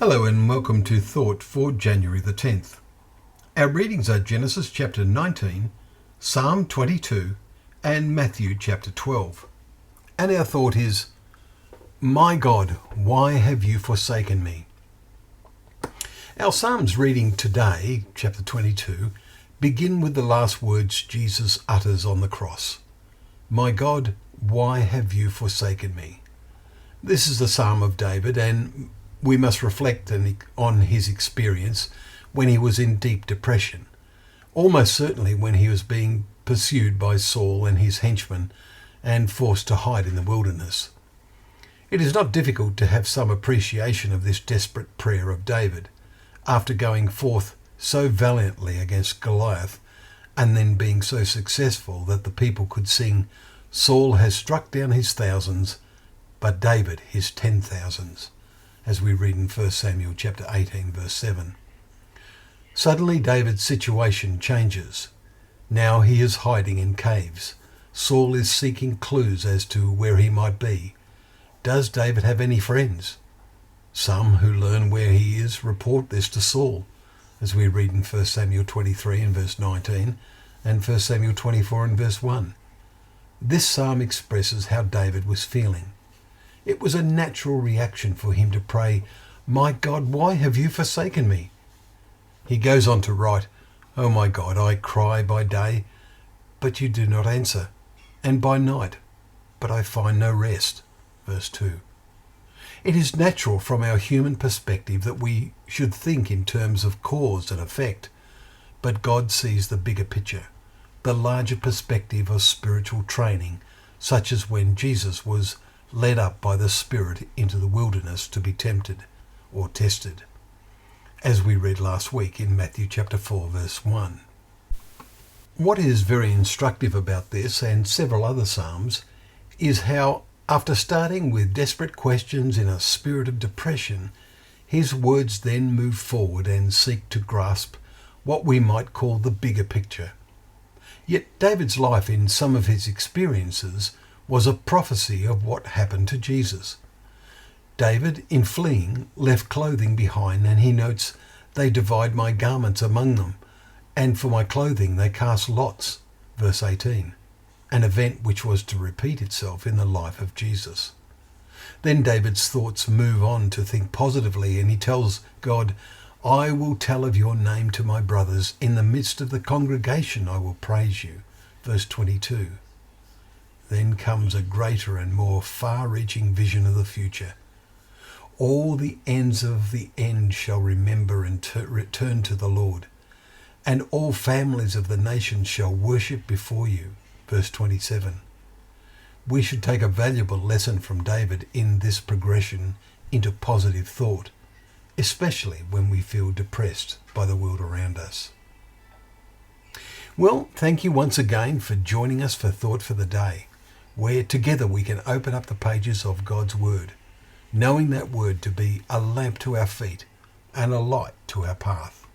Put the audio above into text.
Hello and welcome to Thought for January the 10th. Our readings are Genesis chapter 19, Psalm 22 and Matthew chapter 12. And our thought is, My God, why have you forsaken me? Our Psalms reading today, chapter 22, begin with the last words Jesus utters on the cross. My God, why have you forsaken me? This is the Psalm of David, and we must reflect on his experience when he was in deep depression, almost certainly when he was being pursued by Saul and his henchmen and forced to hide in the wilderness. It is not difficult to have some appreciation of this desperate prayer of David, after going forth so valiantly against Goliath and then being so successful that the people could sing, Saul has struck down his thousands, but David his 10,000s, as we read in 1 Samuel chapter 18 verse 7. Suddenly David's situation changes. Now he is hiding in caves. Saul is seeking clues as to where he might be. Does David have any friends? Some who learn where he is report this to Saul, as we read in 1 Samuel 23 and verse 19 and 1 Samuel 24 and verse 1. This psalm expresses how David was feeling. It was a natural reaction for him to pray, My God, why have you forsaken me? He goes on to write, Oh my God, I cry by day, but you do not answer, and by night, but I find no rest. Verse 2. It is natural from our human perspective that we should think in terms of cause and effect, but God sees the bigger picture, the larger perspective of spiritual training, such as when Jesus was led up by the Spirit into the wilderness to be tempted or tested, as we read last week in Matthew chapter 4 verse 1. What is very instructive about this and several other psalms is how, after starting with desperate questions in a spirit of depression, his words then move forward and seek to grasp what we might call the bigger picture. Yet David's life in some of his experiences was a prophecy of what happened to Jesus. David, in fleeing, left clothing behind, and he notes, They divide my garments among them, and for my clothing they cast lots, verse 18, an event which was to repeat itself in the life of Jesus. Then David's thoughts move on to think positively, and he tells God, I will tell of your name to my brothers. In the midst of the congregation I will praise you, verse 22. Then comes a greater and more far-reaching vision of the future. All the ends of the end shall remember and return to the Lord, and all families of the nations shall worship before you. Verse 27. We should take a valuable lesson from David in this progression into positive thought, especially when we feel depressed by the world around us. Well, thank you once again for joining us for Thought for the Day, where together we can open up the pages of God's Word, knowing that Word to be a lamp to our feet and a light to our path.